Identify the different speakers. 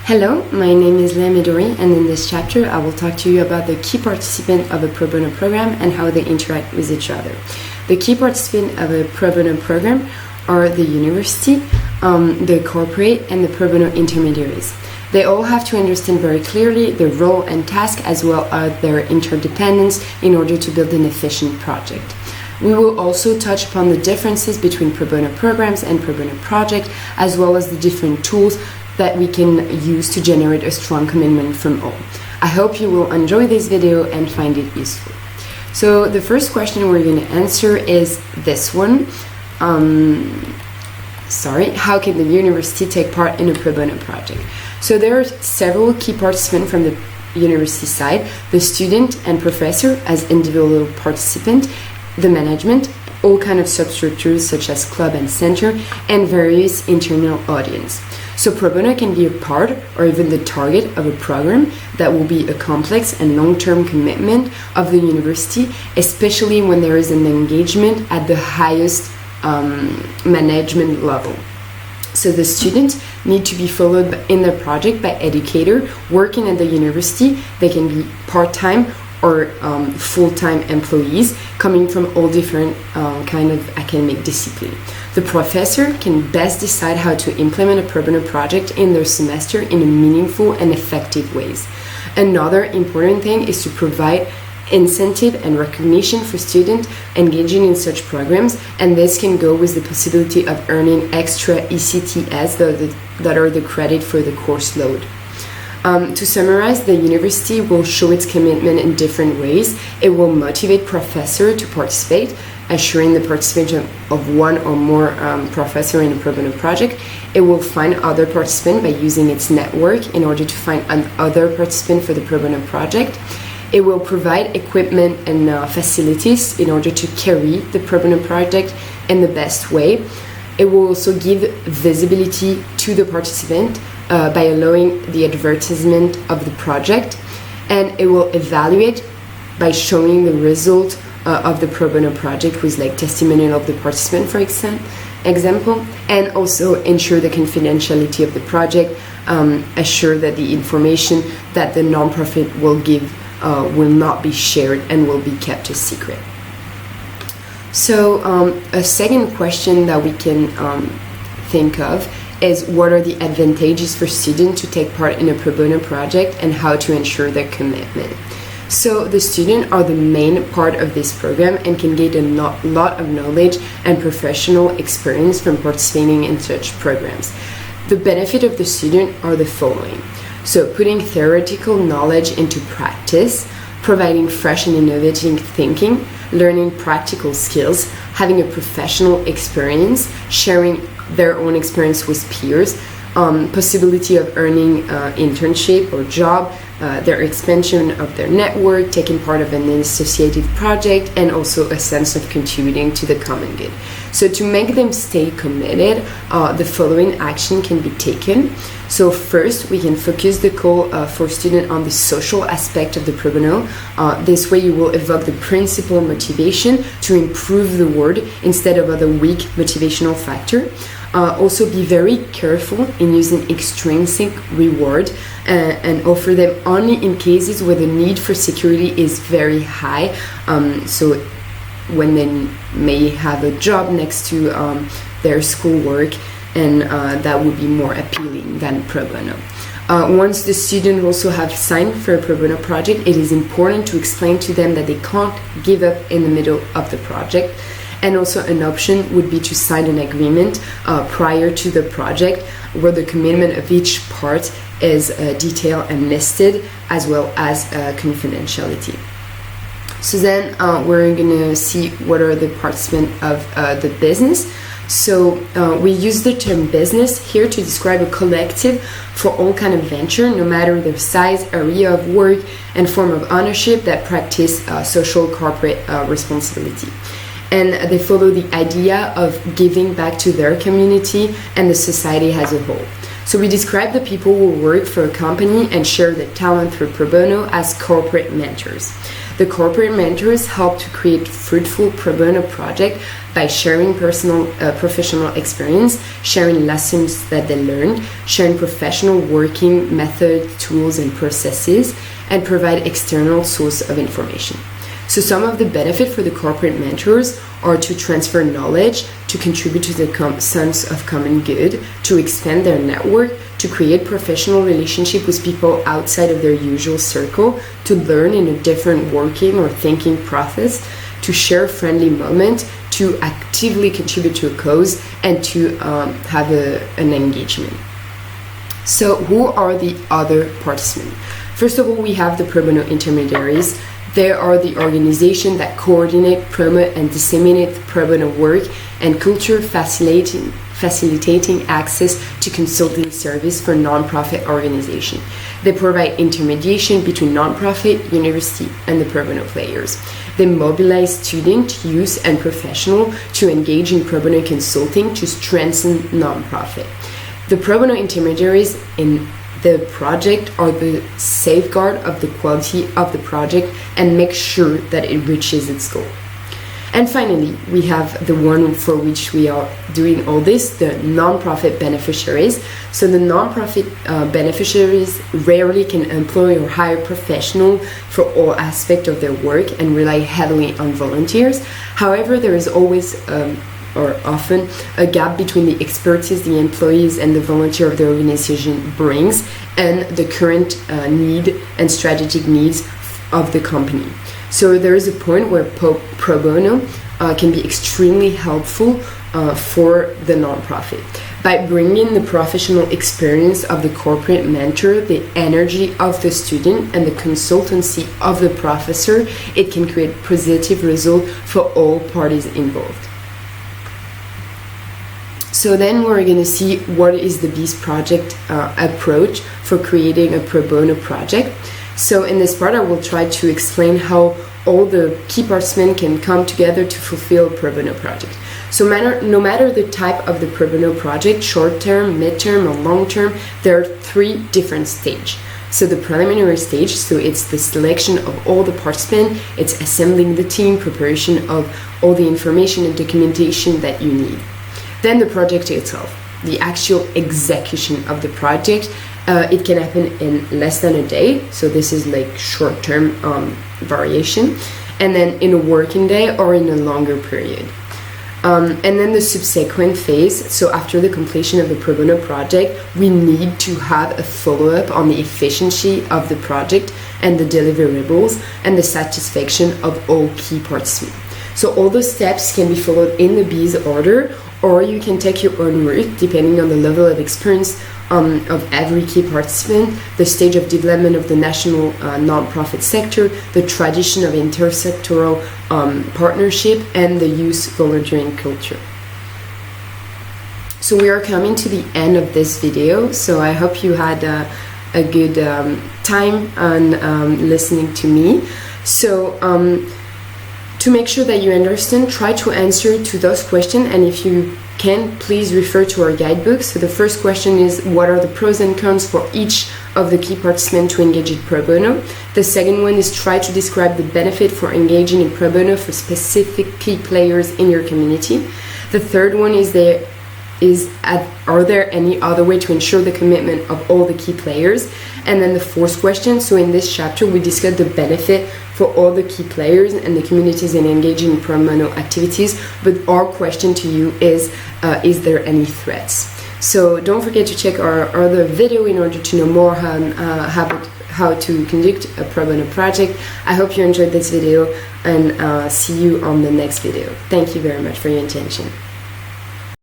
Speaker 1: Hello, my name is Lea Midori, and in this chapter I will talk to you about the key participants of a pro bono program and how they interact with each other. The key participants of a pro bono program are the university, the corporate, and the pro bono intermediaries. They all have to understand very clearly their role and task as well as their interdependence in order to build an efficient project. We will also touch upon the differences between pro bono programs and pro bono projects, as well as the different tools that we can use to generate a strong commitment from all. I hope you will enjoy this video and find it useful. So the first question we're going to answer is this one. How can the university take part in a pro bono project? So there are several key participants from the university side: the student and professor as individual participant, the management, all kind of substructures such as club and center, and various internal audience. So pro bono can be a part or even the target of a program that will be a complex and long-term commitment of the university, especially when there is an engagement at the highest management level. So the students need to be followed in their project by educator working at the university. They can be part-time or full-time employees coming from all different kind of academic discipline. The professor can best decide how to implement a pro bono project in their semester in a meaningful and effective ways. Another important thing is to provide incentive and recognition for students engaging in such programs, and this can go with the possibility of earning extra ECTS that are the credit for the course load. To summarize, the university will show its commitment in different ways. It will motivate professors to participate, assuring the participation of one or more professor in a pro bono project. It will find other participants by using its network in order to find another participant for the pro bono project. It will provide equipment and facilities in order to carry the pro bono project in the best way. It will also give visibility to the participant by allowing the advertisement of the project, and it will evaluate by showing the result of the pro bono project with like testimonial of the participant, for example, and also ensure the confidentiality of the project, assure that the information that the nonprofit will give will not be shared and will be kept a secret. So a second question that we can think of is what are the advantages for students to take part in a pro bono project and how to ensure their commitment. So the students are the main part of this program and can gain a lot of knowledge and professional experience from participating in such programs. The benefit of the student are the following. So putting theoretical knowledge into practice, providing fresh and innovative thinking, learning practical skills, having a professional experience, sharing their own experience with peers, possibility of earning internship or job, their expansion of their network, taking part of an associated project, and also a sense of contributing to the common good. So to make them stay committed, the following action can be taken. So first, we can focus the call for students on the social aspect of the pro bono. This way you will evoke the principal motivation to improve the world instead of other weak motivational factor. Also be very careful in using extrinsic reward and offer them only in cases where the need for security is very high. So when they may have a job next to their schoolwork, and that would be more appealing than pro bono. Once the students also have signed for a pro bono project, it is important to explain to them that they can't give up in the middle of the project. And also an option would be to sign an agreement prior to the project where the commitment of each part is detailed and listed, as well as confidentiality. So then we're going to see what are the participants of the business. So we use the term business here to describe a collective for all kind of venture, no matter their size, area of work, and form of ownership that practice social corporate responsibility. And they follow the idea of giving back to their community and the society as a whole. So we describe the people who work for a company and share their talent through pro bono as corporate mentors. The corporate mentors help to create fruitful pro bono project by sharing professional experience, sharing lessons that they learned, sharing professional working methods, tools, and processes, and provide external source of information. So some of the benefit for the corporate mentors are to transfer knowledge, to contribute to the sense of common good, to expand their network, to create professional relationship with people outside of their usual circle, to learn in a different working or thinking process, to share friendly moment, to actively contribute to a cause, and to have an engagement. So who are the other participants? First of all, we have the pro bono intermediaries. They are the organization that coordinate, promote, and disseminate the pro bono work and culture, facilitating access to consulting service for nonprofit organizations. They provide intermediation between nonprofit, university, and the pro bono players. They mobilize student, youth, and professional to engage in pro bono consulting to strengthen nonprofit. The pro bono intermediaries in the project are the safeguard of the quality of the project and make sure that it reaches its goal. And finally, we have the one for which we are doing all this, the nonprofit beneficiaries. So the nonprofit beneficiaries rarely can employ or hire professionals for all aspects of their work and rely heavily on volunteers. However, there is always or often a gap between the expertise the employees and the volunteer of the organization brings and the current need and strategic needs of the company. So there is a point where pro bono can be extremely helpful for the nonprofit. By bringing the professional experience of the corporate mentor, the energy of the student, and the consultancy of the professor, it can create positive results for all parties involved. So then we're going to see what is the BEESE project approach for creating a pro bono project. So in this part I will try to explain how all the key participants can come together to fulfill a pro bono project. So no matter the type of the pro bono project, short term, mid-term, or long term, there are 3 different stages. So the preliminary stage, so it's the selection of all the participants, it's assembling the team, preparation of all the information and documentation that you need. Then the project itself, the actual execution of the project, it can happen in less than a day, so this is like short-term variation, and then in a working day or in a longer period. And then the subsequent phase, so after the completion of the pro bono project, we need to have a follow-up on the efficiency of the project and the deliverables and the satisfaction of all key participants. So all those steps can be followed in the BEESE order, or you can take your own route depending on the level of experience of every key participant, the stage of development of the national nonprofit sector, the tradition of intersectoral partnership, and the youth volunteering culture. So we are coming to the end of this video, so I hope you had a good time on listening to me. So to make sure that you understand, try to answer to those questions, and if you can, please refer to our guidebook. So the first question is, what are the pros and cons for each of the key participants to engage in pro bono? The second one is, try to describe the benefit for engaging in pro bono for specific key players in your community. The third one is, are there any other way to ensure the commitment of all the key players? And then the fourth question, so in this chapter we discuss the benefit for all the key players and the communities in engaging in pro bono activities, but our question to you is there any threats? So don't forget to check our other video in order to know more on how to conduct a pro bono project. I hope you enjoyed this video, and see you on the next video. Thank you very much for your attention.